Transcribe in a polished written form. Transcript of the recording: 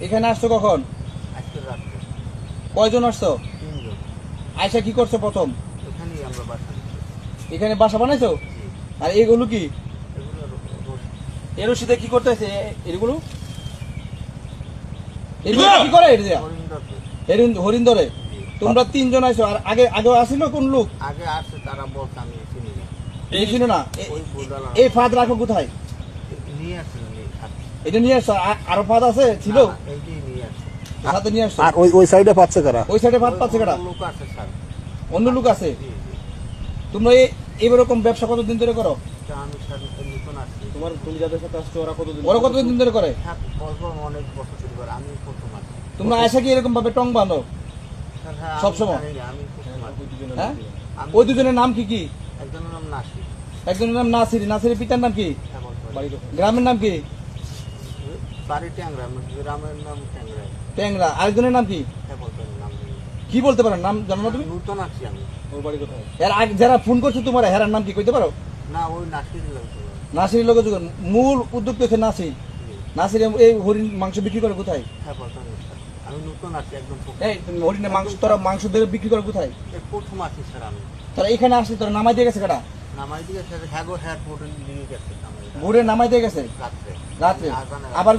এখানে আসছো কখন? কয়জন আসছো? আয়সা কি করছো প্রথম? এখানে বাসা বানাইছো? আর এগুলো কি এর রশিদে কি করতেছে? এগুলো এগুলো কি করে? হরিণ ধরে। তোমরা তিনজন আইছো, আর আগে আগেও আসিল কোন লোক? আগে আসছে, তারা বলছে আমি চিনি না। এই চিনো না? এই ফাঁদ রাখো কোথায়? নিয়ে আসছে, এটা নিয়ে আসছো? আরো ফাঁদ আছে ছিল? এইটাই নিয়ে আসছে। সাথে নিয়ে আসছো? আর ওই সাইডে পাচ্ছে কারা? ওই সাইডে ফাঁদ পাচ্ছে কারা? লোক আছে স্যার। অন্য লোক আছে? তোমরা এইরকম ব্যবসা কতদিন ধরে করো? আমি স্যার নতুন আসছি। তুমি যাদের সাথে আসছো ওরা কতদিন ধরে করে? অল্প অনেক বছর ধরে করে, আমি প্রথম আসছি। তোমরা আয়সা কি এরকম ভাবে টং বাঁধো হ্যাঁ, সবসময়? আমি প্রথম আসছি। হ্যাঁ, ওই দুজনের নাম কি কি? একজনের নাম নাসির। একজনের নাম নাসির। নাসিরের পিতার নাম কি? হ্যাঁ, বলতে পারি। গ্রামের নাম কি? বাড়ি ট্যাংরা, গ্রামের নাম ট্যাংরা। ট্যাংরা। আরেকজনের নাম কি? হ্যাঁ, বলতে পারি, নাম জানি না। কি বলতে পারো? নাম জানো না তুমি? নতুন আসছি আমি। ওর বাড়ি কোথায়? এর আগে যারা ফোন করছে তোমার, হেরার নাম কি কইতে পারো? না, ওই নাসিরই লাগছে। নাসিরের লোক মূল উদ্যোক্তা হচ্ছে নাসির। নাসির এই হরিণ মাংস বিক্রি করে কোথায়? হ্যাঁ, বলতে পারি স্যার। আমি নতুন আসছি একদম। এই তুমি হরিণের মাংস, তোরা মাংস ধরে বিক্রি করে কোথায়? প্রথম আসছি স্যার আমি। তারা এখানে আসলে তোরা নামাই দিয়ে গেছে কাটা? নামাই দিয়ে স্যার, হ্যাঁ গো, হ্যাঁ, বোর্ডে নিয়ে গেছে। ভোরে নামাই দিয়ে গেছে রাত্রে রাত্রে। আজানের আবার